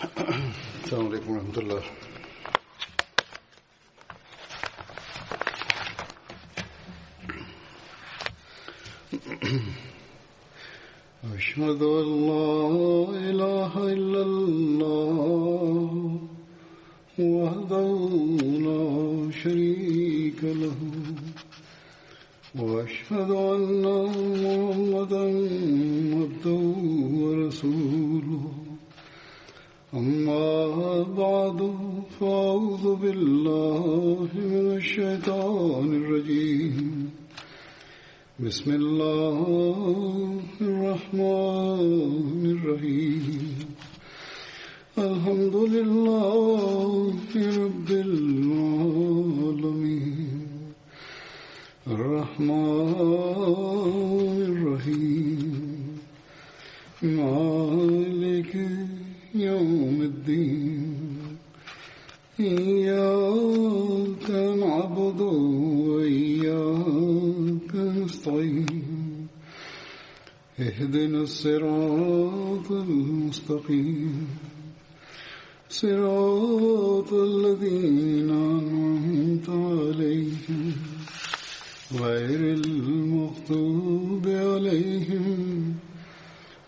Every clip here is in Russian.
السلام عليكم ورحمة الله. أشهد أن لا إله إلا الله وحده لا شريك له وأشهد أن محمدا عبده ورسوله أما بعد فأعوذ بالله من الشيطان الرجيم بسم الله الرحمن الرحيم الحمد لله رب العالمين الرحمن الرحيم مالك يوم الدين إياك نعبد وإياك نستعين اهدنا الصراط المستقيم صراط الذين أنعمت عليهم غير المغضوب عليهم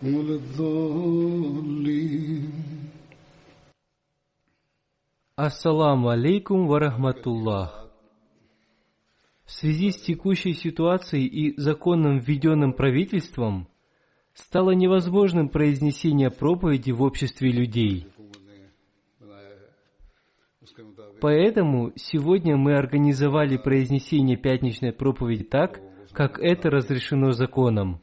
ولا الضالين. Ассаламу алейкум ва рахматуллах. В связи с текущей ситуацией и законом, введенным правительством, стало невозможным произнесение проповеди в обществе людей. Поэтому сегодня мы организовали произнесение пятничной проповеди так, как это разрешено законом.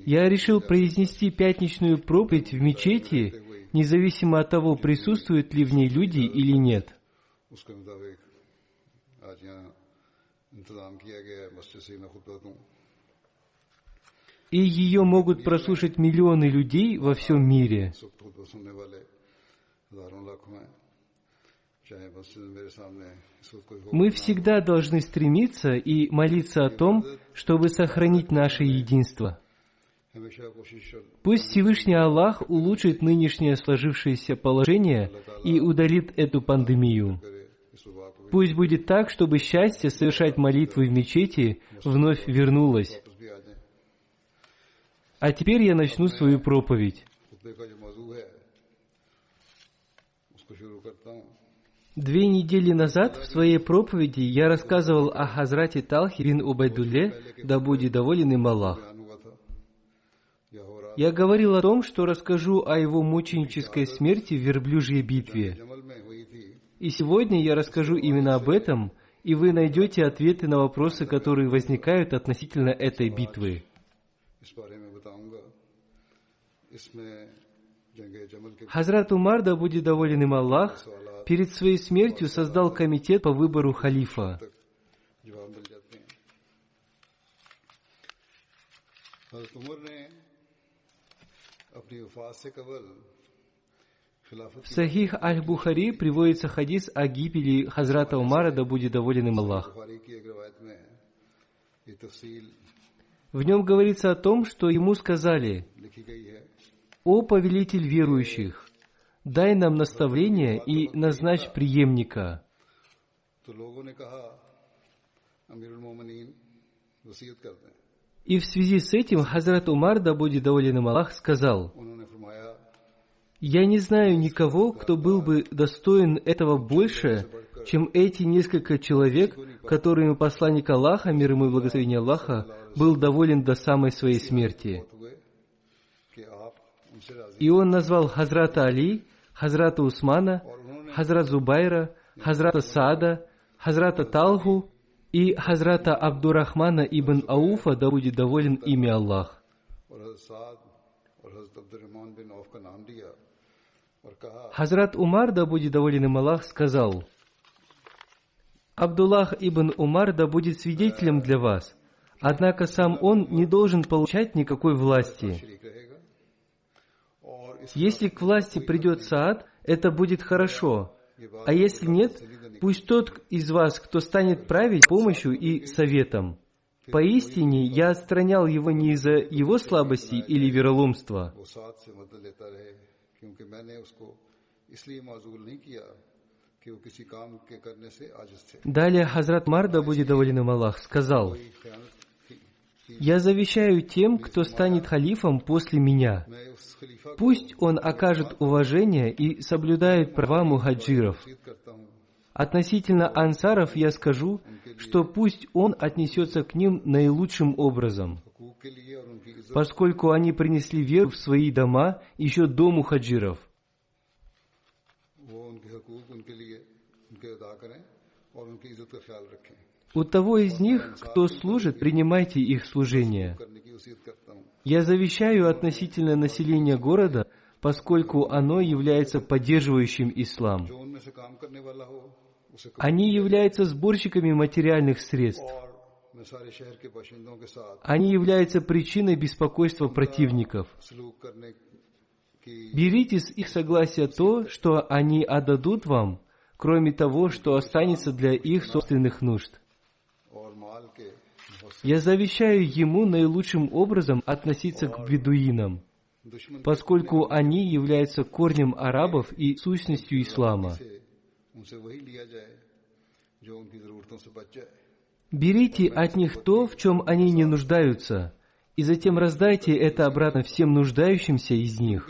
Я решил произнести пятничную проповедь в мечети, независимо от того, присутствуют ли в ней люди или нет. И ее могут прослушать миллионы людей во всем мире. Мы всегда должны стремиться и молиться о том, чтобы сохранить наше единство. Пусть Всевышний Аллах улучшит нынешнее сложившееся положение и удалит эту пандемию. Пусть будет так, чтобы счастье совершать молитвы в мечети вновь вернулось. А теперь я начну свою проповедь. 2 недели назад в своей проповеди я рассказывал о Хазрате Талхе бин Убайдулле, да будет доволен им Аллах. Я говорил о том, что расскажу о его мученической смерти в верблюжьей битве. И сегодня я расскажу именно об этом, и вы найдете ответы на вопросы, которые возникают относительно этой битвы. Хазрат Умар, да будет доволен им Аллах, перед своей смертью создал комитет по выбору халифа. В Сахих Аль-Бухари приводится хадис о гибели Хазрата Умара, да будет доволен им Аллах. В нем говорится о том, что ему сказали: «О повелитель верующих, дай нам наставление и назначь преемника». И в связи с этим Хазрат Умар, да будет доволен им Аллах, сказал: «Я не знаю никого, кто был бы достоин этого больше, чем эти несколько человек, которыми посланник Аллаха, мир ему и благословение Аллаха, был доволен до самой своей смерти». И он назвал Хазрата Али, Хазрата Усмана, Хазрата Зубайра, Хазрата Саада, Хазрата Талху и Хазрата Абдурахмана ибн Ауфа, да будет доволен ими Аллах. Хазрат Умар, да будет доволен им Аллах, сказал: «Абдуллах ибн Умар, да будет свидетелем для вас, однако сам он не должен получать никакой власти. Если к власти придет Саад, это будет хорошо, а если нет, пусть тот из вас, кто станет править, помощью и советом. Поистине, я отстранял его не из-за его слабости или вероломства. Далее Хазрат Умар, да будет доволен им Аллах, сказал: «Я завещаю тем, кто станет халифом после меня. Пусть он окажет уважение и соблюдает права мухаджиров. Относительно ансаров я скажу, что пусть он отнесется к ним наилучшим образом, поскольку они принесли веру в свои дома еще до мухаджиров. У того из них, кто служит, принимайте их служение. Я завещаю относительно населения города, поскольку оно является поддерживающим ислам. Они являются сборщиками материальных средств. Они являются причиной беспокойства противников. Берите с их согласия то, что они отдадут вам, кроме того, что останется для их собственных нужд. Я завещаю ему наилучшим образом относиться к бедуинам, поскольку они являются корнем арабов и сущностью ислама. Берите от них то, в чем они не нуждаются, и затем раздайте это обратно всем нуждающимся из них.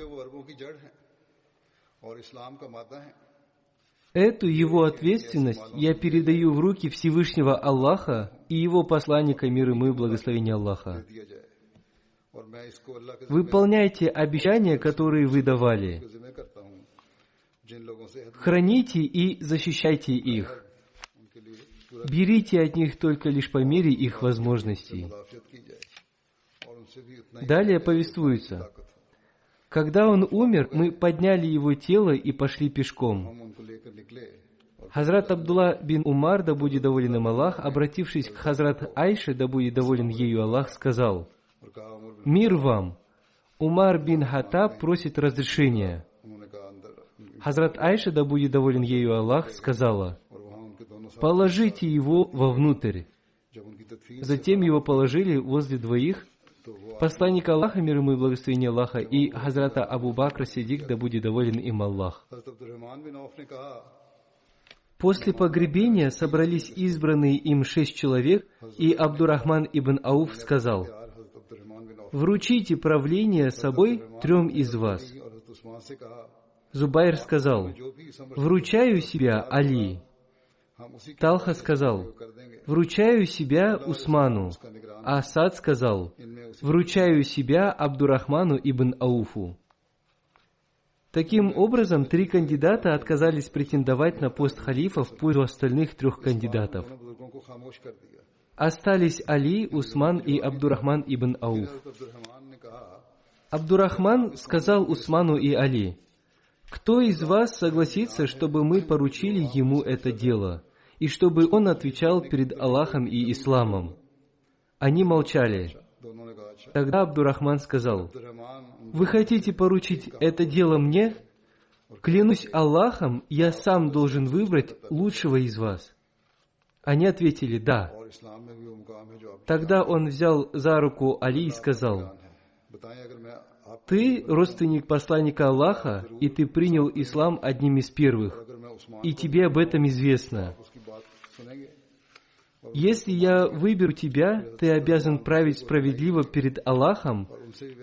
Эту его ответственность я передаю в руки Всевышнего Аллаха и его посланника, мир ему и благословение Аллаха. Выполняйте обещания, которые вы давали. Храните и защищайте их. Берите от них только лишь по мере их возможностей. Далее повествуется: когда он умер, мы подняли его тело и пошли пешком. Хазрат Абдулла бин Умар, да будет доволен им Аллах, обратившись к Хазрат Айше, да будет доволен ею Аллах, сказал: «Мир вам! Умар бин Хаттаб просит разрешения». Хазрат Айша, да будет доволен ею Аллах, сказала: «Положите его вовнутрь». Затем его положили возле двоих, посланника Аллаха, мир ему и благословение Аллаха, и Хазрата Абу Бакра Сиддик, да будет доволен им Аллах. После погребения собрались избранные им 6 человек, и Абдурахман ибн Ауф сказал: «Вручите правление собой 3 из вас». Зубайр сказал: «Вручаю себя Али». Талха сказал: «Вручаю себя Усману». А Сад сказал: «Вручаю себя Абдурахману ибн Ауфу». Таким образом, 3 кандидата отказались претендовать на пост халифа в пользу остальных 3 кандидатов. Остались Али, Усман и Абдурахман ибн Ауф. Абдурахман сказал Усману и Али: «Кто из вас согласится, чтобы мы поручили ему это дело, и чтобы он отвечал перед Аллахом и Исламом?» Они молчали. Тогда Абдурахман сказал: «Вы хотите поручить это дело мне? Клянусь Аллахом, я сам должен выбрать лучшего из вас». Они ответили: «Да». Тогда он взял за руку Али и сказал: «Ты родственник посланника Аллаха, и ты принял ислам одним из первых, и тебе об этом известно. Если я выберу тебя, ты обязан править справедливо перед Аллахом,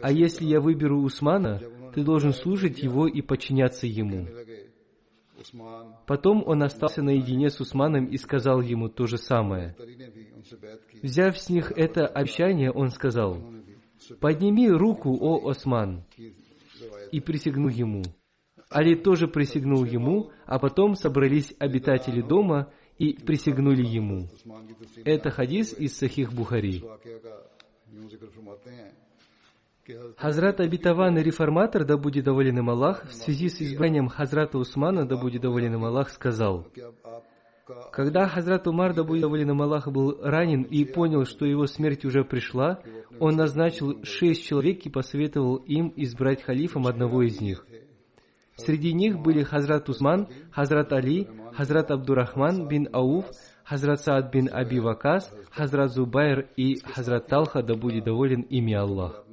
а если я выберу Усмана, ты должен служить его и подчиняться ему». Потом он остался наедине с Усманом и сказал ему то же самое. Взяв с них это обещание, он сказал: «Подними руку, о Осман!» и присягнул ему. Али тоже присягнул ему, а потом собрались обитатели дома и присягнули ему. Это хадис из Сахих Бухари. Хазрат Абитаван, реформатор, да будет доволен им Аллах, в связи с избранием Хазрата Усмана, да будет доволен им Аллах, сказал: когда Хазрат Умар, да будет доволен им Аллах, был ранен и понял, что его смерть уже пришла, он назначил 6 человек и посоветовал им избрать халифом одного из них. Среди них были Хазрат Усман, Хазрат Али, Хазрат Абдурахман бин Ауф, Хазрат Саад бин Аби Вакас, Хазрат Зубайр и Хазрат Талха, да будет доволен ими Аллах.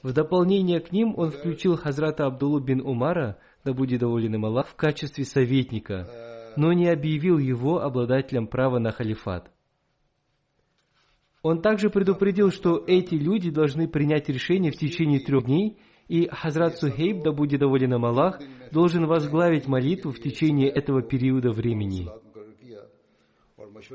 В дополнение к ним он включил Хазрата Абдуллу бин Умара, да будет доволен им Аллах, в качестве советника, но не объявил его обладателем права на халифат. Он также предупредил, что эти люди должны принять решение в течение 3 дней, и Хазрат Сухейб, да будет доволен им Аллах, должен возглавить молитву в течение этого периода времени.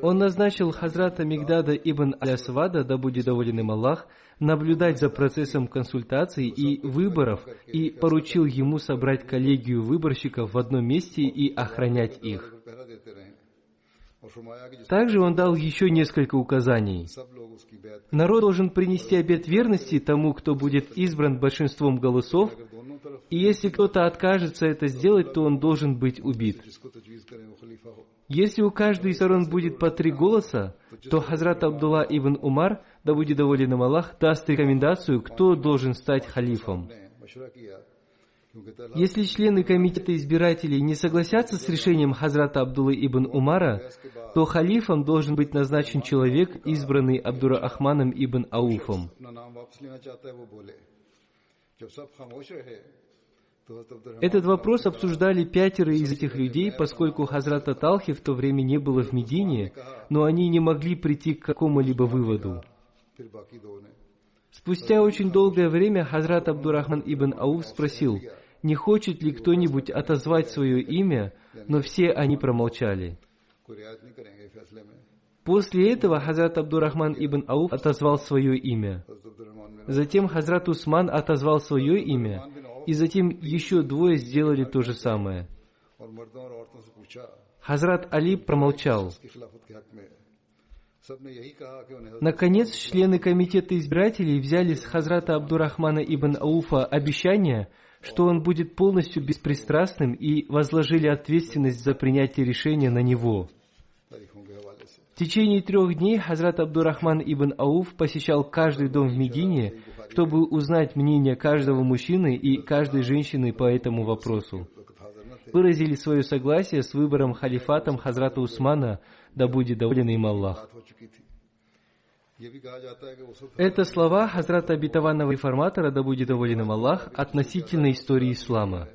Он назначил Хазрата Мигдада ибн Алясвада, да будет доволен им Аллах, наблюдать за процессом консультаций и выборов и поручил ему собрать коллегию выборщиков в одном месте и охранять их. Также он дал еще несколько указаний. Народ должен принести обет верности тому, кто будет избран большинством голосов, и если кто-то откажется это сделать, то он должен быть убит. Если у каждой из сторон будет по 3 голоса, то Хазрат Абдулла ибн Умар, да будет доволен им Аллах, даст рекомендацию, кто должен стать халифом. Если члены комитета избирателей не согласятся с решением Хазрата Абдуллы ибн Умара, то халифом должен быть назначен человек, избранный Абдурахманом ибн Ауфом. Этот вопрос обсуждали 5 из этих людей, поскольку Хазрата Талхи в то время не было в Медине, но они не могли прийти к какому-либо выводу. Спустя очень долгое время Хазрат Абдурахман ибн Ауф спросил, не хочет ли кто-нибудь отозвать свое имя, но все они промолчали. После этого Хазрат Абдурахман ибн Ауф отозвал свое имя. Затем Хазрат Усман отозвал свое имя, и затем еще 2 сделали то же самое. Хазрат Али промолчал. Наконец, члены комитета избирателей взяли с Хазрата Абдурахмана ибн Ауфа обещание, что он будет полностью беспристрастным, и возложили ответственность за принятие решения на него. В течение 3 дней Хазрат Абдурахман ибн Ауф посещал каждый дом в Медине, чтобы узнать мнение каждого мужчины и каждой женщины по этому вопросу. Выразили свое согласие с выбором халифатом Хазрата Усмана, да будет доволен им Аллах. Это слова Хазрата обетованного реформатора, да будет доволен им Аллах, относительно истории ислама.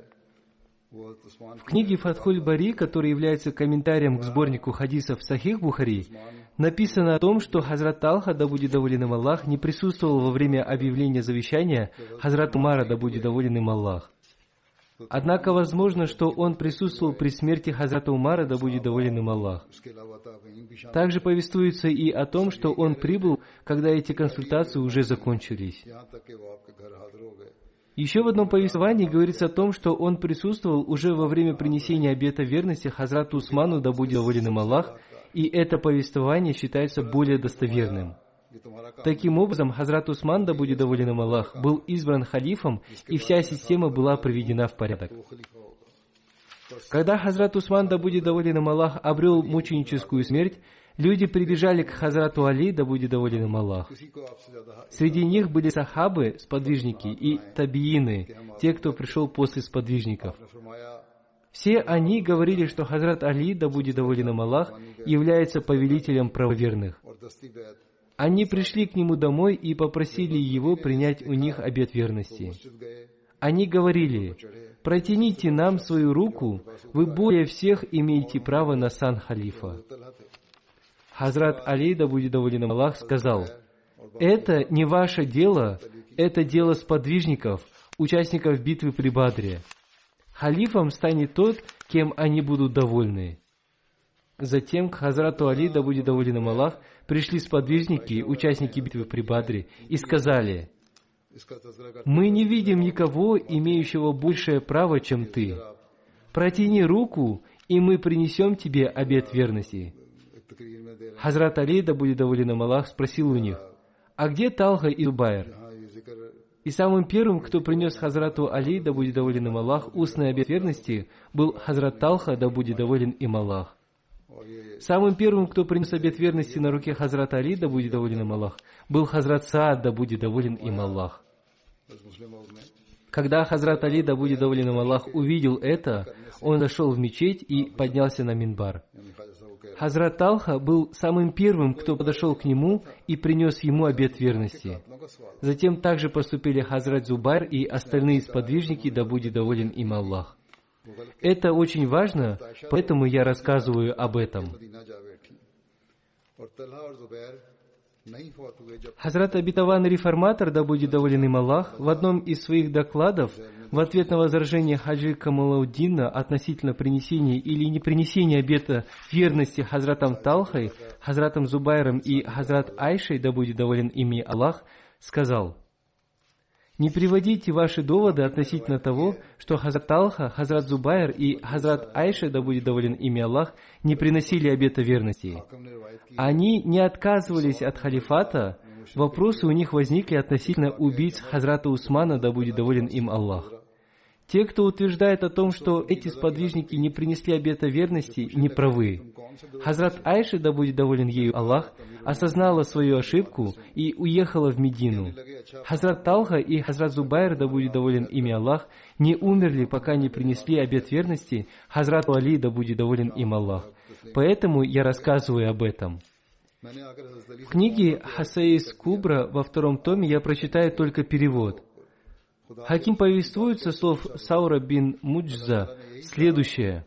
В книге Фатхуль Бари, которая является комментарием к сборнику хадисов Сахих Бухари, написано о том, что Хазрат Талха, да будет доволен им Аллах, не присутствовал во время объявления завещания Хазрат Умара, да будет доволен им Аллах. Однако возможно, что он присутствовал при смерти Хазрата Умара, да будет доволен им Аллах. Также повествуется и о том, что он прибыл, когда эти консультации уже закончились. Еще в одном повествовании говорится о том, что он присутствовал уже во время принесения обета верности Хазрату Усману, да будет доволен им Аллах, и это повествование считается более достоверным. Таким образом, Хазрат Усман, да будет доволен им Аллах, был избран халифом, и вся система была приведена в порядок. Когда Хазрат Усман, да будет доволен им Аллах, обрел мученическую смерть, люди прибежали к Хазрату Али, да будет доволен им Аллах. Среди них были сахабы, сподвижники, и табиины, те, кто пришел после сподвижников. Все они говорили, что Хазрат Али, да будет доволен им Аллах, является повелителем правоверных. Они пришли к нему домой и попросили его принять у них обет верности. Они говорили, протяните нам свою руку, вы более всех имеете право на сан халифа. Хазрат Али, да будет доволен им Аллах, сказал, это не ваше дело, это дело сподвижников, участников битвы при Бадре. Халифом станет тот, кем они будут довольны. Затем к Хазрату Али, да будет доволен им Аллах, пришли сподвижники, участники битвы при Бадре, и сказали, «Мы не видим никого, имеющего большее право, чем ты. Протяни руку, и мы принесем тебе обет верности». Хазрат Али, да будет доволен им Аллах, спросил у них, «А где Талха и Зубайр?» И самым первым, кто принес Хазрату Али, да будет доволен им Аллах, устный обет верности, был Хазрат Талха, да будет доволен им Аллах. Самым первым, кто принес обет верности на руке Хазрата Али, да будет доволен им Аллах, был Хазрат Саад, да будет доволен им Аллах. Когда Хазрат Али, да будет доволен им Аллах, увидел это, он зашел в мечеть и поднялся на минбар. Хазрат Талха был самым первым, кто подошел к нему и принес ему обет верности. Затем также поступили Хазрат Зубайр и остальные сподвижники, да будет доволен им Аллах. Это очень важно, поэтому я рассказываю об этом. Хазрат Обетованный Реформатор, да будет доволен им Аллах, в одном из своих докладов в ответ на возражение Хаджи Камалауддина относительно принесения или непринесения обета верности Хазратом Талхой, Хазратом Зубайром и Хазрат Айшей, да будет доволен ими Аллах, сказал: «Не приводите ваши доводы относительно того, что Хазрат Талха, Хазрат Зубайр и Хазрат Айша, да будет доволен ими Аллах, не приносили обета верности. Они не отказывались от халифата, вопросы у них возникли относительно убийц Хазрата Усмана, да будет доволен им Аллах. Те, кто утверждает о том, что эти сподвижники не принесли обета верности, не правы. Хазрат Айша, да будет доволен ею Аллах, осознала свою ошибку и уехала в Медину. Хазрат Талха и Хазрат Зубайр, да будет доволен ими Аллах, не умерли, пока не принесли обет верности Хазрату Али, да будет доволен им Аллах. Поэтому я рассказываю об этом. В книге Хасаис Кубра во 2 томе я прочитаю только перевод. Хаким повествует со слов Саура бин Муджза следующее.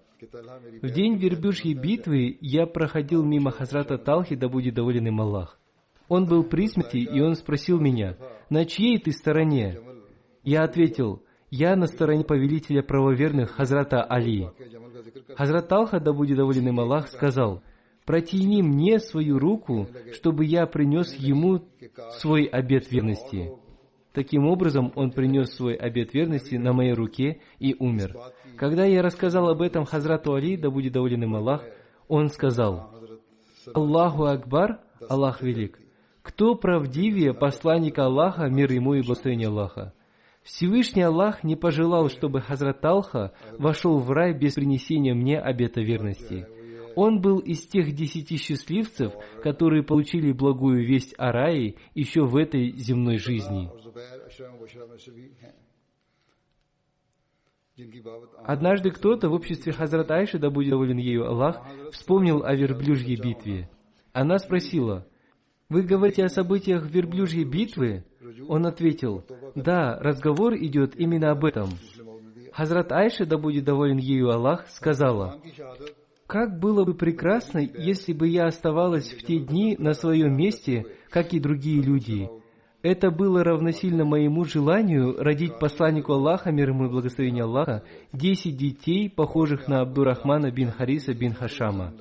«В день верблюжьей битвы я проходил мимо Хазрата Талхи, да будет доволен им Аллах. Он был при смерти, и он спросил меня: на чьей ты стороне? Я ответил: я на стороне повелителя правоверных Хазрата Али. Хазрат Талха, да будет доволен им Аллах, сказал: протяни мне свою руку, чтобы я принес ему свой обет верности. Таким образом, он принес свой обет верности на моей руке и умер. Когда я рассказал об этом Хазрату Али, да будет доволен им Аллах, он сказал: Аллаху Акбар, Аллах велик. Кто правдивее посланника Аллаха, мир ему и благословение Аллаха? Всевышний Аллах не пожелал, чтобы Хазрат Талха вошел в рай без принесения мне обета верности. Он был из тех 10 счастливцев, которые получили благую весть о рае еще в этой земной жизни. Однажды кто-то в обществе Хазрат Айши, да будет доволен ею Аллах, вспомнил о верблюжьей битве. Она спросила: «Вы говорите о событиях верблюжьей битвы?» Он ответил: «Да, разговор идет именно об этом». Хазрат Айша, да будет доволен ею Аллах, сказала: «Как было бы прекрасно, если бы я оставалась в те дни на своем месте, как и другие люди. Это было равносильно моему желанию родить посланнику Аллаха, мир ему и благословение Аллаха, 10 детей, похожих на Абдурахмана бин Хариса бин Хашама».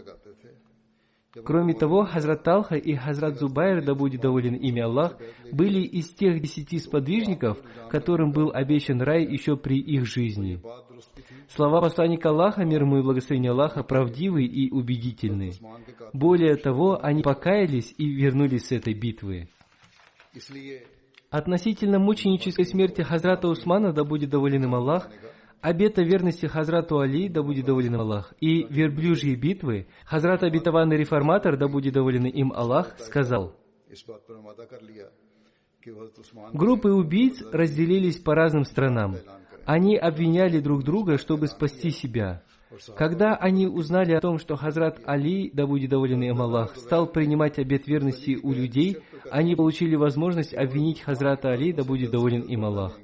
Кроме того, Хазрат Талха и Хазрат Зубайр, да будет доволен ими Аллах, были из тех 10 сподвижников, которым был обещан рай еще при их жизни. Слова посланника Аллаха, мир ему и благословение Аллаха, правдивы и убедительны. Более того, они покаялись и вернулись с этой битвы. Относительно мученической смерти Хазрата Усмана, да будет доволен им Аллах, обета верности Хазрату Али, да будет доволен им Аллах, и верблюжьей битвы, Хазрат Обетованный Реформатор, да будет доволен им Аллах, сказал: группы убийц разделились по разным странам. Они обвиняли друг друга, чтобы спасти себя. Когда они узнали о том, что Хазрат Али, да будет доволен им Аллах, стал принимать обет верности у людей, они получили возможность обвинить Хазрата Али, да будет доволен им Аллах.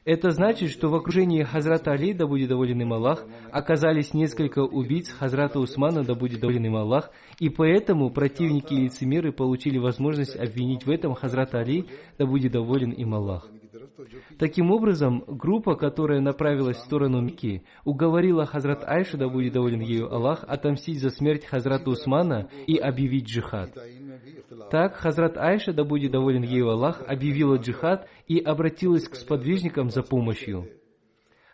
Это значит, что в окружении Хазрата Али, да будет доволен им Аллах, оказались несколько убийц Хазрата Усмана, да будет доволен им Аллах, и поэтому противники и лицемеры получили возможность обвинить в этом Хазрата Али, да будет доволен им Аллах. Таким образом, группа, которая направилась в сторону Мекки, уговорила Хазрат Айшу, да будет доволен ею Аллах, отомстить за смерть Хазрата Усмана и объявить джихад. Так Хазрат Айша, да будет доволен ею Аллах, объявила джихад и обратилась к сподвижникам за помощью.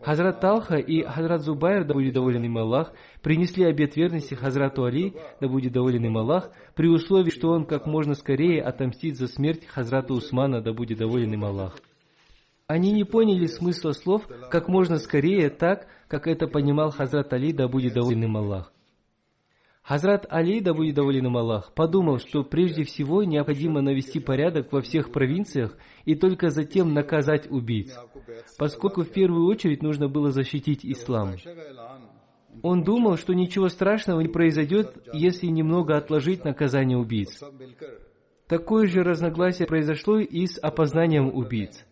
Хазрат Талха и Хазрат Зубайр, да будет доволен им Аллах, принесли обет верности Хазрату Али, да будет доволен им Аллах, при условии, что он как можно скорее отомстит за смерть Хазрата Усмана, да будет доволен им Аллах. Они не поняли смысла слов «как можно скорее» так, как это понимал Хазрат Али, да будет доволен им Аллах. Хазрат Али, да будет доволен им Аллах, подумал, что прежде всего необходимо навести порядок во всех провинциях и только затем наказать убийц, поскольку в первую очередь нужно было защитить ислам. Он думал, что ничего страшного не произойдет, если немного отложить наказание убийц. Такое же разногласие произошло и с опознанием убийц.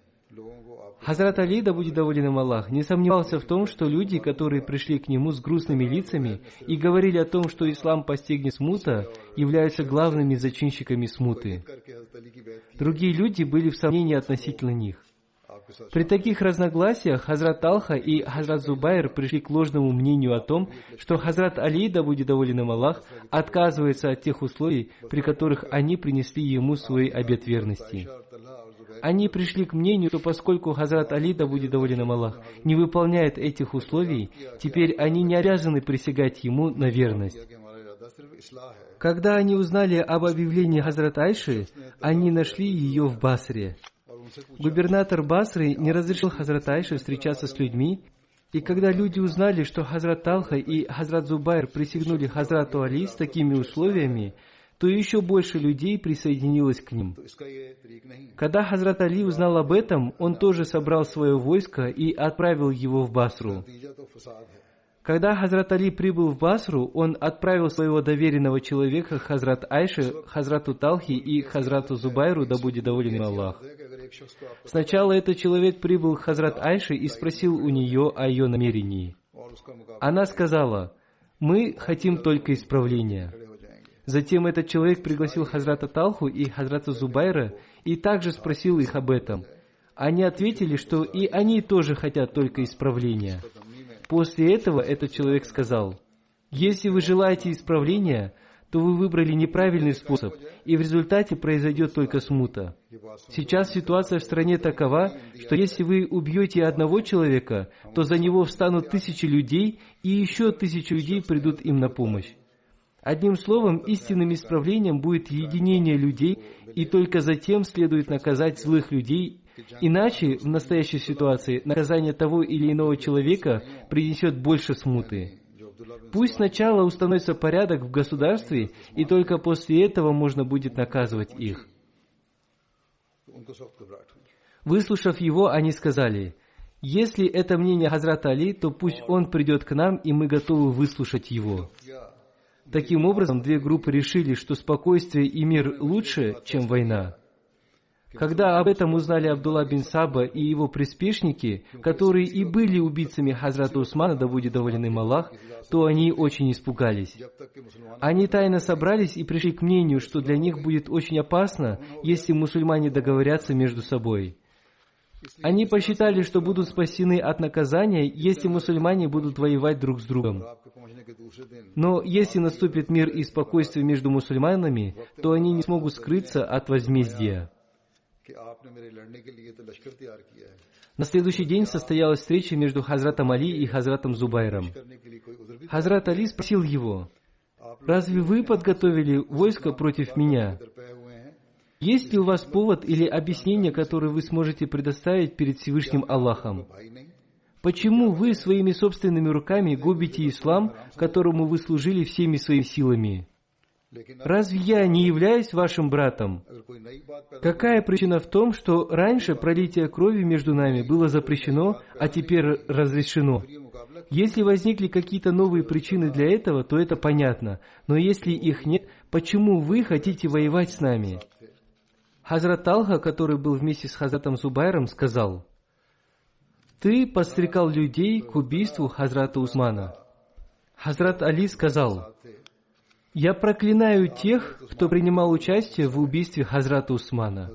Хазрат Али, да будет доволен им Аллах, не сомневался в том, что люди, которые пришли к нему с грустными лицами и говорили о том, что ислам постигнет смута, являются главными зачинщиками смуты. Другие люди были в сомнении относительно них. При таких разногласиях Хазрат Талха и Хазрат Зубайр пришли к ложному мнению о том, что Хазрат Али, да будет доволен им Аллах, отказывается от тех условий, при которых они принесли ему свой обет верности. Они пришли к мнению, что поскольку Хазрат Али, да будет доволен им Аллах, не выполняет этих условий, теперь они не обязаны присягать ему на верность. Когда они узнали об объявлении Хазрат Айши, они нашли ее в Басре. Губернатор Басры не разрешил Хазрат Айше встречаться с людьми, и когда люди узнали, что Хазрат Талха и Хазрат Зубайр присягнули Хазрату Али с такими условиями, то еще больше людей присоединилось к ним. Когда Хазрат Али узнал об этом, он тоже собрал свое войско и отправил его в Басру. Когда Хазрат Али прибыл в Басру, он отправил своего доверенного человека Хазрат Айше, Хазрату Талхи и Хазрату Зубайру, да будет доволен Аллах. Сначала этот человек прибыл к Хазрат Айше и спросил у нее о ее намерении. Она сказала: «Мы хотим только исправления». Затем этот человек пригласил Хазрата Талху и Хазрата Зубайра и также спросил их об этом. Они ответили, что и они тоже хотят только исправления. После этого этот человек сказал: «Если вы желаете исправления, то вы выбрали неправильный способ, и в результате произойдет только смута. Сейчас ситуация в стране такова, что если вы убьете одного человека, то за него встанут 1000 людей, и еще 1000 людей придут им на помощь. Одним словом, истинным исправлением будет единение людей, и только затем следует наказать злых людей. Иначе, в настоящей ситуации, наказание того или иного человека принесет больше смуты. Пусть сначала установится порядок в государстве, и только после этого можно будет наказывать их». Выслушав его, они сказали: «Если это мнение Хазрата Али, то пусть он придет к нам, и мы готовы выслушать его». Таким образом, две группы решили, что спокойствие и мир лучше, чем война. Когда об этом узнали Абдулла бин Саба и его приспешники, которые и были убийцами Хазрата Усмана, да будет доволен им Аллах, то они очень испугались. Они тайно собрались и пришли к мнению, что для них будет очень опасно, если мусульмане договорятся между собой. Они посчитали, что будут спасены от наказания, если мусульмане будут воевать друг с другом. Но если наступит мир и спокойствие между мусульманами, то они не смогут скрыться от возмездия. На следующий день состоялась встреча между Хазратом Али и Хазратом Зубайром. Хазрат Али спросил его: «Разве вы подготовили войско против меня? Есть ли у вас повод или объяснение, которое вы сможете предоставить перед Всевышним Аллахом? Почему вы своими собственными руками губите ислам, которому вы служили всеми своими силами? Разве я не являюсь вашим братом? Какая причина в том, что раньше пролитие крови между нами было запрещено, а теперь разрешено? Если возникли какие-то новые причины для этого, то это понятно. Но если их нет, почему вы хотите воевать с нами?» Хазрат Талха, который был вместе с Хазратом Зубайром, сказал: «Ты подстрекал людей к убийству Хазрата Усмана». Хазрат Али сказал: «Я проклинаю тех, кто принимал участие в убийстве Хазрата Усмана».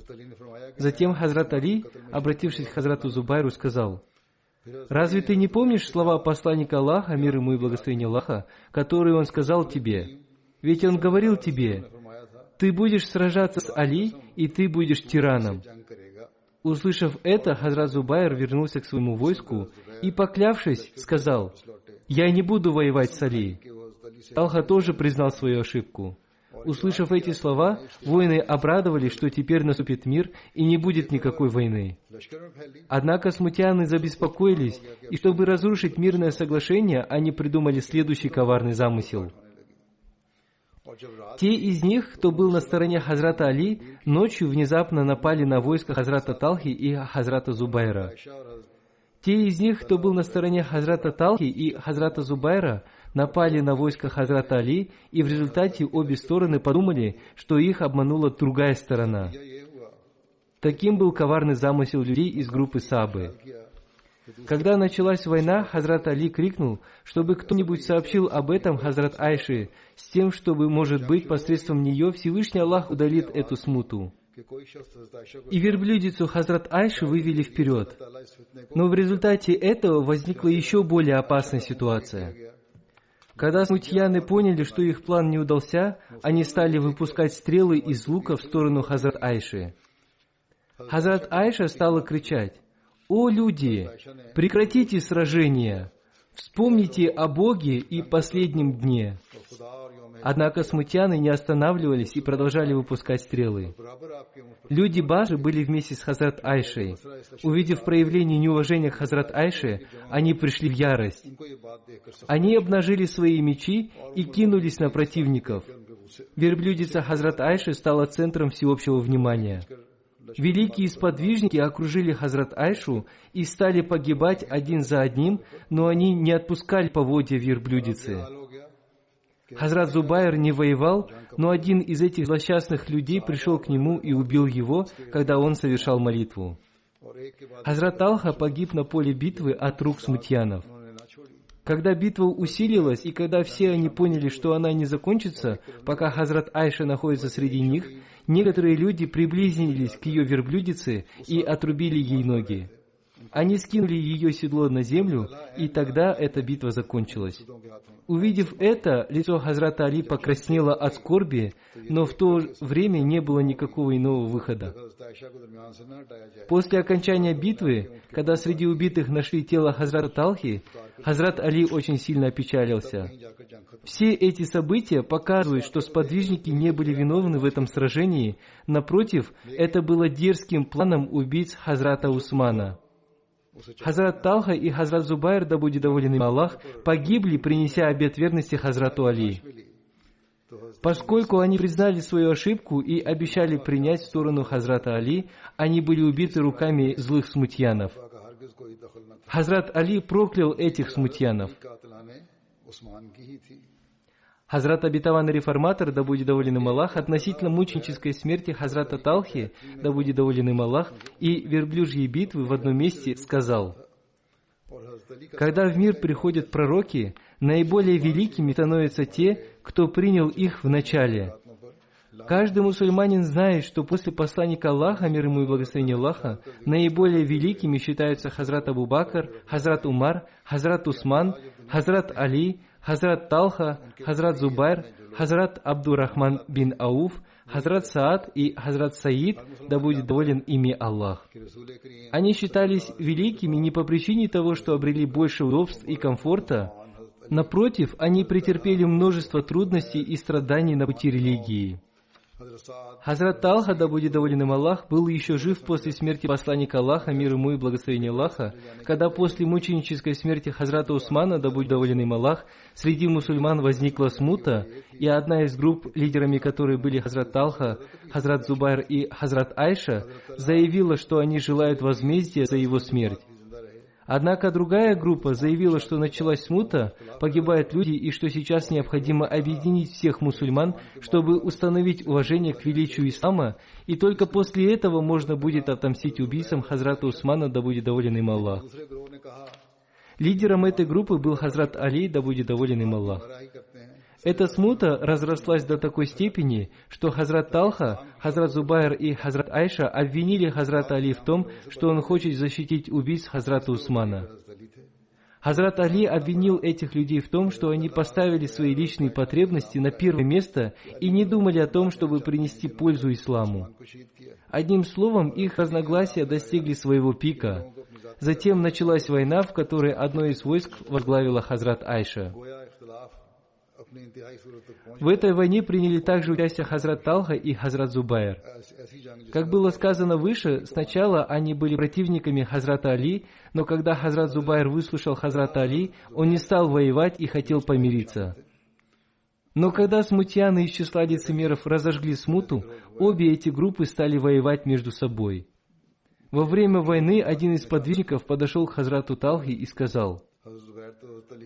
Затем Хазрат Али, обратившись к Хазрату Зубайру, сказал: «Разве ты не помнишь слова посланника Аллаха, мир ему и благословение Аллаха, которые он сказал тебе? Ведь он говорил тебе: ты будешь сражаться с Али, и ты будешь тираном». Услышав это, Хазрат Зубайр вернулся к своему войску и, поклявшись, сказал: «Я не буду воевать с Али». Талха тоже признал свою ошибку. Услышав эти слова, воины обрадовались, что теперь наступит мир и не будет никакой войны. Однако смутьяны забеспокоились, и чтобы разрушить мирное соглашение, они придумали следующий коварный замысел. Те из них, кто был на стороне Хазрата Али, ночью внезапно напали на войско Хазрата Талхи и Хазрата Зубайра. Те из них, кто был на стороне Хазрата Талхи и Хазрата Зубайра, напали на войско Хазрата Али, и в результате обе стороны подумали, что их обманула другая сторона. Таким был коварный замысел людей из группы Сахабы. Когда началась война, Хазрат Али крикнул, чтобы кто-нибудь сообщил об этом Хазрат Айше, с тем, чтобы, может быть, посредством нее Всевышний Аллах удалит эту смуту. И верблюдицу Хазрат Айши вывели вперед. Но в результате этого возникла еще более опасная ситуация. Когда смутьяны поняли, что их план не удался, они стали выпускать стрелы из лука в сторону Хазрат Айши. Хазрат Айша стала кричать: «О люди, прекратите сражение! Вспомните о Боге и последнем дне!» Однако смутьяны не останавливались и продолжали выпускать стрелы. Люди Баджи были вместе с Хазрат Айшей. Увидев проявление неуважения к Хазрат Айше, они пришли в ярость. Они обнажили свои мечи и кинулись на противников. Верблюдица Хазрат Айши стала центром всеобщего внимания. Великие сподвижники окружили Хазрат Айшу и стали погибать один за одним, но они не отпускали поводья верблюдицы. Хазрат Зубайр не воевал, но один из этих злосчастных людей пришел к нему и убил его, когда он совершал молитву. Хазрат Талха погиб на поле битвы от рук смутьянов. Когда битва усилилась, и когда все они поняли, что она не закончится, пока Хазрат Айша находится среди них, некоторые люди приблизились к ее верблюдице и отрубили ей ноги. Они скинули ее седло на землю, и тогда эта битва закончилась. Увидев это, лицо Хазрата Али покраснело от скорби, но в то время не было никакого иного выхода. После окончания битвы, когда среди убитых нашли тело Хазрата Талхи, Хазрат Али очень сильно опечалился. Все эти события показывают, что сподвижники не были виновны в этом сражении. Напротив, это было дерзким планом убийц Хазрата Усмана. Хазрат Талха и Хазрат Зубайр, да будет доволен им Аллах, погибли, принеся обет верности Хазрату Али. Поскольку они признали свою ошибку и обещали принять сторону Хазрата Али, они были убиты руками злых смутьянов. Хазрат Али проклял этих смутьянов. Хазрат Обетованный Реформатор, да будет доволен им Аллах, относительно мученической смерти Хазрата Талхи, да будет доволен им Аллах, и верблюжьей битвы в одном месте сказал: «Когда в мир приходят пророки, наиболее великими становятся те, кто принял их в начале. Каждый мусульманин знает, что после посланника Аллаха, мир ему и благословение Аллаха, наиболее великими считаются Хазрат Абу Бакр, Хазрат Умар, Хазрат Усман, Хазрат Али, Хазрат Талха, Хазрат Зубайр, Хазрат Абдурахман бин Ауф, Хазрат Саад и Хазрат Саид, да будет доволен ими Аллах. Они считались великими не по причине того, что обрели больше удобств и комфорта. Напротив, они претерпели множество трудностей и страданий на пути религии. Хазрат Талха, да будет доволен им Аллах, был еще жив после смерти посланника Аллаха, мир ему и благословение Аллаха, когда после мученической смерти Хазрата Усмана, да будет доволен им Аллах, среди мусульман возникла смута, и одна из групп, лидерами которой были Хазрат Талха, Хазрат Зубайр и Хазрат Айша, заявила, что они желают возмездия за его смерть. Однако другая группа заявила, что началась смута, погибают люди, и что сейчас необходимо объединить всех мусульман, чтобы установить уважение к величию ислама, и только после этого можно будет отомстить убийцам Хазрата Усмана, да будет доволен им Аллах. Лидером этой группы был Хазрат Али, да будет доволен им Аллах. Эта смута разрослась до такой степени, что Хазрат Талха, Хазрат Зубайр и Хазрат Айша обвинили Хазрата Али в том, что он хочет защитить убийц Хазрата Усмана. Хазрат Али обвинил этих людей в том, что они поставили свои личные потребности на первое место и не думали о том, чтобы принести пользу исламу. Одним словом, их разногласия достигли своего пика. Затем началась война, в которой одно из войск возглавила Хазрат Айша. В этой войне приняли также участие Хазрат Талха и Хазрат Зубайр. Как было сказано выше, сначала они были противниками Хазрата Али, но когда Хазрат Зубайр выслушал Хазрата Али, он не стал воевать и хотел помириться. Но когда смутьяны из числа лицемеров разожгли смуту, обе эти группы стали воевать между собой. Во время войны один из подвижников подошел к Хазрату Талхе и сказал: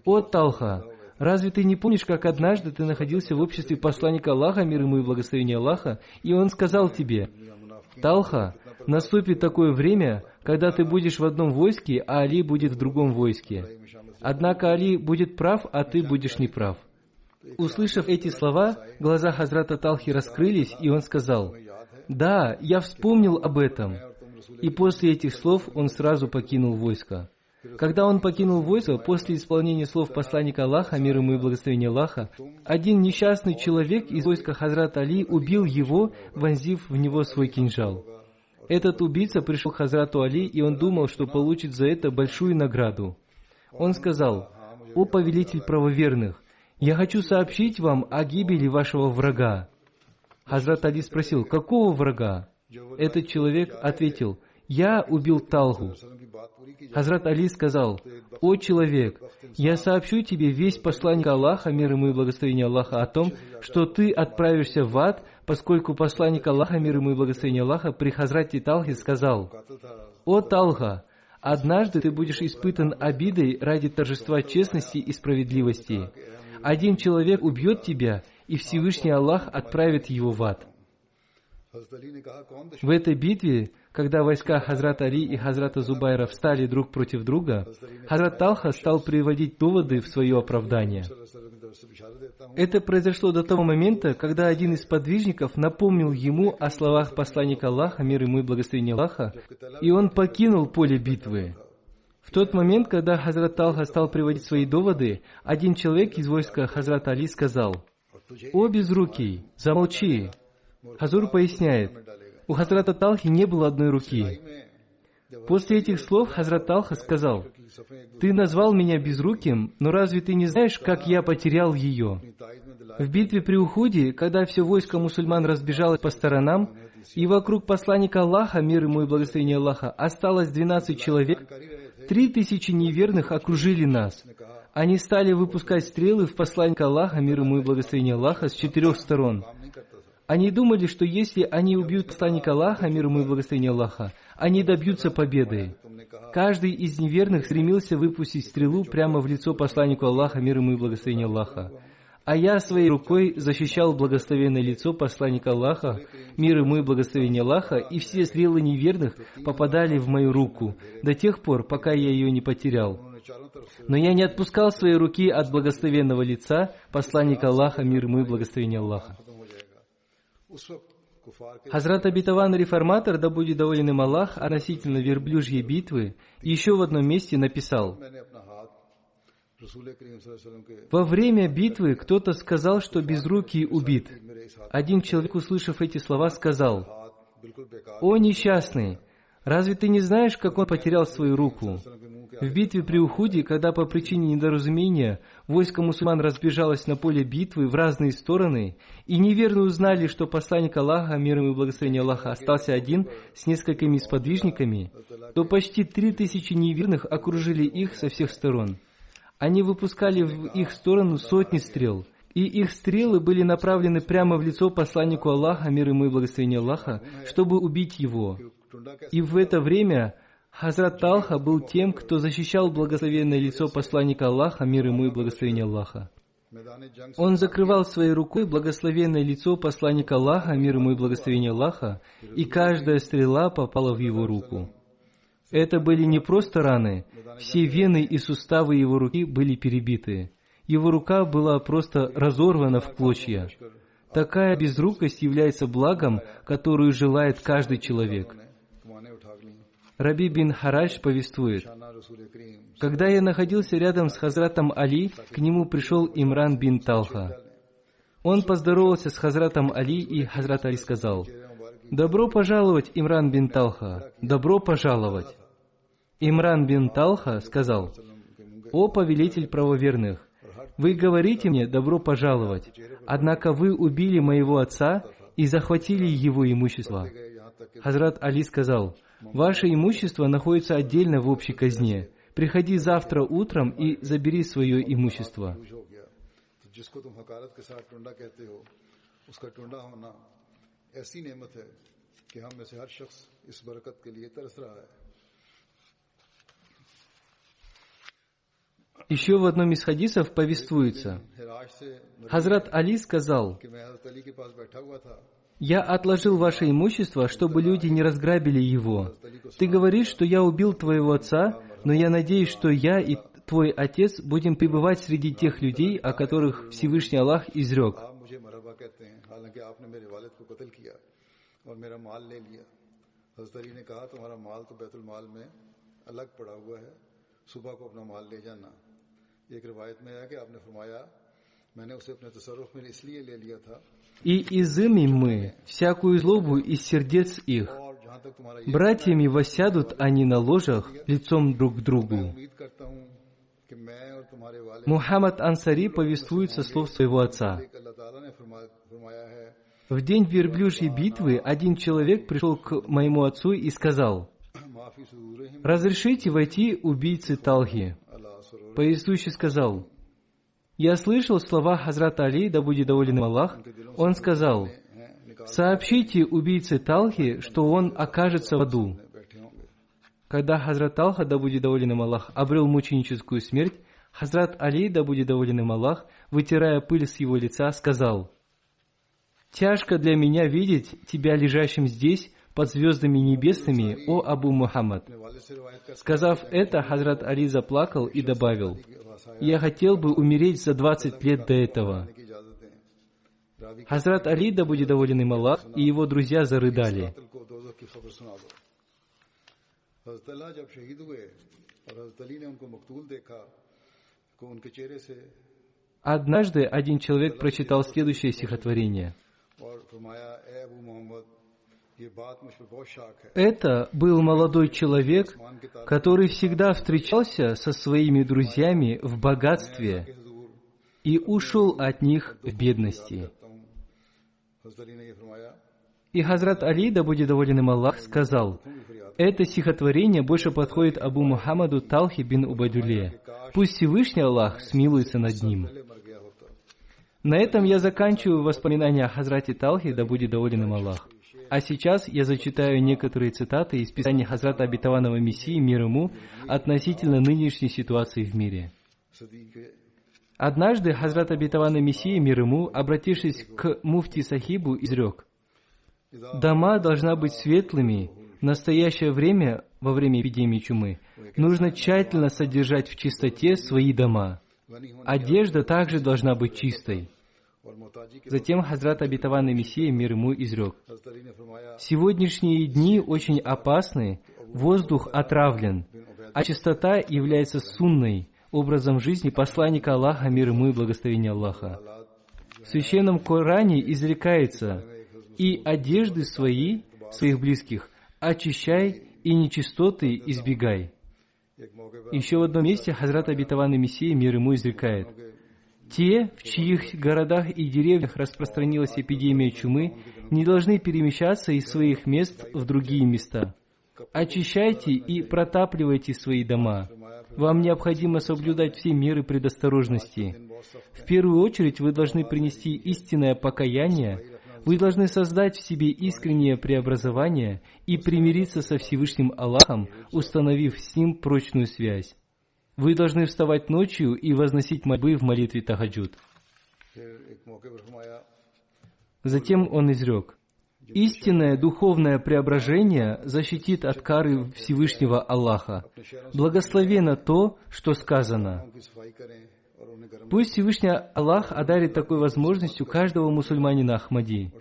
«О Талха, разве ты не помнишь, как однажды ты находился в обществе посланника Аллаха, мир ему и благословение Аллаха, и он сказал тебе: Талха, наступит такое время, когда ты будешь в одном войске, а Али будет в другом войске. Однако Али будет прав, а ты будешь неправ». Услышав эти слова, глаза Хазрата Талхи раскрылись, и он сказал: «Да, я вспомнил об этом». И после этих слов он сразу покинул войско. Когда он покинул войско, после исполнения слов посланника Аллаха, мир ему и благословение Аллаха, один несчастный человек из войска Хазрата Али убил его, вонзив в него свой кинжал. Этот убийца пришел к Хазрату Али, и он думал, что получит за это большую награду. Он сказал: «О повелитель правоверных, я хочу сообщить вам о гибели вашего врага». Хазрат Али спросил: «Какого врага?» Этот человек ответил: «Я убил Талху». Хазрат Али сказал: «О человек, я сообщу тебе весть посланника Аллаха, мир ему и благословение Аллаха, о том, что ты отправишься в ад, поскольку посланник Аллаха, мир ему и благословение Аллаха, при Хазрате Талхе сказал: О Талха, однажды ты будешь испытан обидой ради торжества честности и справедливости. Один человек убьет тебя, и Всевышний Аллах отправит его в ад». В этой битве, когда войска Хазрата Али и Хазрата Зубайра встали друг против друга, Хазрат Талха стал приводить доводы в свое оправдание. Это произошло до того момента, когда один из подвижников напомнил ему о словах посланника Аллаха, мир ему и благословение Аллаха, и он покинул поле битвы. В тот момент, когда Хазрат Талха стал приводить свои доводы, один человек из войска Хазрата Али сказал: «О безрукий, замолчи!» Хазур поясняет: у Хазрата Талхи не было одной руки. После этих слов Хазрат Талха сказал: «Ты назвал меня безруким, но разве ты не знаешь, как я потерял ее?» В битве при Ухуде, когда все войско мусульман разбежалось по сторонам, и вокруг посланника Аллаха, мир ему и благословение Аллаха, осталось 12 человек, 3000 неверных окружили нас. Они стали выпускать стрелы в посланника Аллаха, мир ему и благословение Аллаха, с 4 сторон. Они думали, что если они убьют посланника Аллаха, мир ему и благословение Аллаха, они добьются победы. Каждый из неверных стремился выпустить стрелу прямо в лицо посланнику Аллаха, мир ему и благословение Аллаха. А я своей рукой защищал благословенное лицо посланника Аллаха, мир ему и благословение Аллаха, и все стрелы неверных попадали в мою руку до тех пор, пока я ее не потерял. Но я не отпускал своей руки от благословенного лица посланника Аллаха, мир ему и благословение Аллаха. Хазрат Абитаван Реформатор, да будет доволен им Аллах, относительно верблюжьей битвы, еще в одном месте написал: «Во время битвы кто-то сказал, что безрукий убит. Один человек, услышав эти слова, сказал: «О несчастный, разве ты не знаешь, как он потерял свою руку?» В битве при Ухуде, когда по причине недоразумения войско мусульман разбежалось на поле битвы в разные стороны, и неверные узнали, что посланник Аллаха, мир ему и благословение Аллаха, остался один с несколькими сподвижниками, то почти 3000 неверных окружили их со всех сторон. Они выпускали в их сторону сотни стрел, и их стрелы были направлены прямо в лицо посланнику Аллаха, мир ему и благословение Аллаха, чтобы убить его. И в это время Хазрат Талха был тем, кто защищал благословенное лицо посланника Аллаха, мир ему и благословение Аллаха. Он закрывал своей рукой благословенное лицо посланника Аллаха, мир ему и благословение Аллаха, и каждая стрела попала в его руку. Это были не просто раны, все вены и суставы его руки были перебиты. Его рука была просто разорвана в клочья. Такая безрукость является благом, которую желает каждый человек. Раби бин Хараш повествует: «Когда я находился рядом с Хазратом Али, к нему пришел Имран бин Талха. Он поздоровался с Хазратом Али, и Хазрат Али сказал: «Добро пожаловать, Имран бин Талха! Добро пожаловать!» Имран бин Талха сказал: «О повелитель правоверных, вы говорите мне добро пожаловать, однако вы убили моего отца и захватили его имущество». Хазрат Али сказал: «Ваше имущество находится отдельно в общей казне. Приходи завтра утром и забери свое имущество». जिसको तुम हकारत के साथ टुंडा कहते हो, उसका टुंडा होना ऐसी नेमत है कि हम में से हर शख्स इस बरकत के लिए तरस रहा है. Еще в одном из хадисов повествуется, Хазрат Али сказал: «Я отложил ваше имущество, чтобы люди не разграбили его. Ты говоришь, что я убил твоего отца, но я надеюсь, что я и твой отец будем пребывать среди тех людей, о которых Всевышний Аллах изрек». «И изымем мы всякую злобу из сердец их. Братьями воссядут они на ложах лицом друг к другу». Мухаммад Ансари повествует со слов своего отца. В день верблюжьей битвы один человек пришел к моему отцу и сказал: «Разрешите войти убийце Талхи». Повествующий сказал: «Я слышал слова Хазрата Али, да будет доволен им Аллах. Он сказал: сообщите убийце Талхи, что он окажется в аду». Когда Хазрат Талха, да будет доволен им Аллах, обрел мученическую смерть, Хазрат Али, да будет доволен им Аллах, вытирая пыль с его лица, сказал: «Тяжко для меня видеть тебя лежащим здесь, под звездами небесными, о Абу Мухаммад». Сказав это, Хазрат Али заплакал и добавил: «Я хотел бы умереть за 20 лет до этого». Хазрат Али, да будет доволен им Аллах, и его друзья зарыдали. Однажды один человек прочитал следующее стихотворение. Это был молодой человек, который всегда встречался со своими друзьями в богатстве и ушел от них в бедности. И Хазрат Али, да будет доволен им Аллах, сказал: «Это стихотворение больше подходит Абу Мухаммаду Талхи бин Убайдулле. Пусть Всевышний Аллах смилуется над ним». На этом я заканчиваю воспоминания о Хазрате Талхи, да будет доволен им Аллах. А сейчас я зачитаю некоторые цитаты из писания Хазрата Обетованного Мессии, мир ему, относительно нынешней ситуации в мире. Однажды Хазрат Обетованный Мессия, мир ему, обратившись к муфти Сахибу, изрек: «Дома должны быть светлыми. В настоящее время, во время эпидемии чумы, нужно тщательно содержать в чистоте свои дома. Одежда также должна быть чистой». Затем Хазрат Обетованный Мессия, мир ему, изрек: «Сегодняшние дни очень опасны, воздух отравлен, а чистота является сунной, образом жизни посланника Аллаха, мир ему и благословение Аллаха. В Священном Коране изрекается: «И одежды своих близких очищай, и нечистоты избегай». Еще в одном месте Хазрат Обетованный Мессия, мир ему, изрекает: «Те, в чьих городах и деревнях распространилась эпидемия чумы, не должны перемещаться из своих мест в другие места. Очищайте и протапливайте свои дома. Вам необходимо соблюдать все меры предосторожности. В первую очередь вы должны принести истинное покаяние, вы должны создать в себе искреннее преобразование и примириться со Всевышним Аллахом, установив с Ним прочную связь. Вы должны вставать ночью и возносить мольбы в молитве тахаджуд». Затем он изрек: «Истинное духовное преображение защитит от кары Всевышнего Аллаха. Благословенно то, что сказано». Пусть Всевышний Аллах одарит такой возможностью каждого мусульманина Ахмади.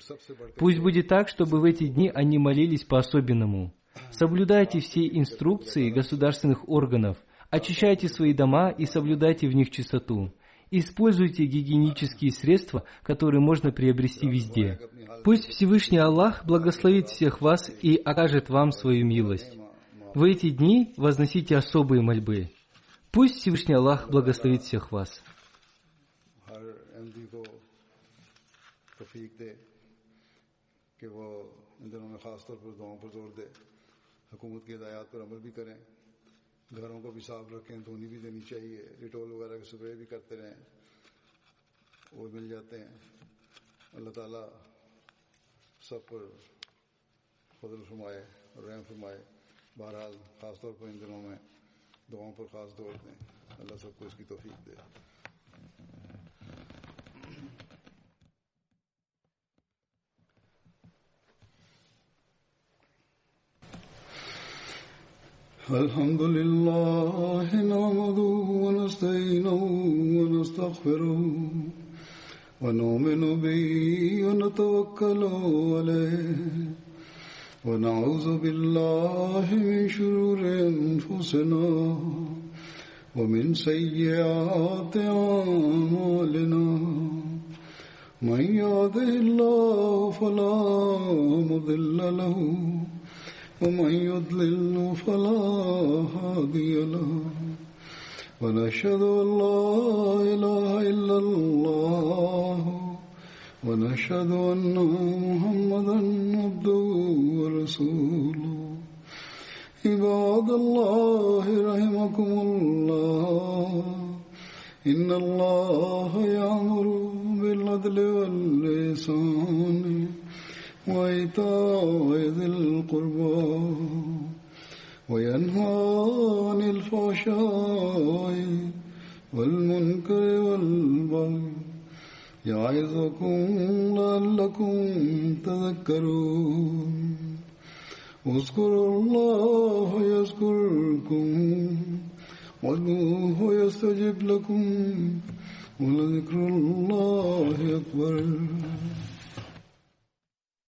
Пусть будет так, чтобы в эти дни они молились по-особенному. Соблюдайте все инструкции государственных органов, очищайте свои дома и соблюдайте в них чистоту. Используйте гигиенические средства, которые можно приобрести везде. Пусть Всевышний Аллах благословит всех вас и окажет вам свою милость. В эти дни возносите особые мольбы. Пусть Всевышний Аллах благословит всех вас. घरों को भी साफ रखें, धोनी भी देनी चाहिए, डिटोल वगैरह की स्प्रे भी करते रहें। वो मिल जाते हैं। अल्लाह ताला सब पर फजल फरमाए और रहम फरमाए। बहरहाल ख़ास तौर पर इन दिनों में दुआओं पर ख़ास दौर दें। अल्लाह सबको इसकी तौफीक दे। الحمد لله نحمده ونستعينه ونستغفره ونؤمن به ونتوكل عليه ونعوذ بالله من شرور أنفسنا ومن سيئات أعمالنا من يهده الله فلا مضل له ومن يضلل فلا هادي له ونشهد أن لا إله إلا الله ونشهد أن محمدا عبده ورسوله عباد الله رحمكم الله إن الله يأمر بالعدل والإحسان وإيتاء ذي القربى وينهى عن الفحشاء والمنكر والبغي يعظكم لعلكم تذكرون اذكروا الله يذكركم وادعوه يستجب لكم ولذكر الله أكبر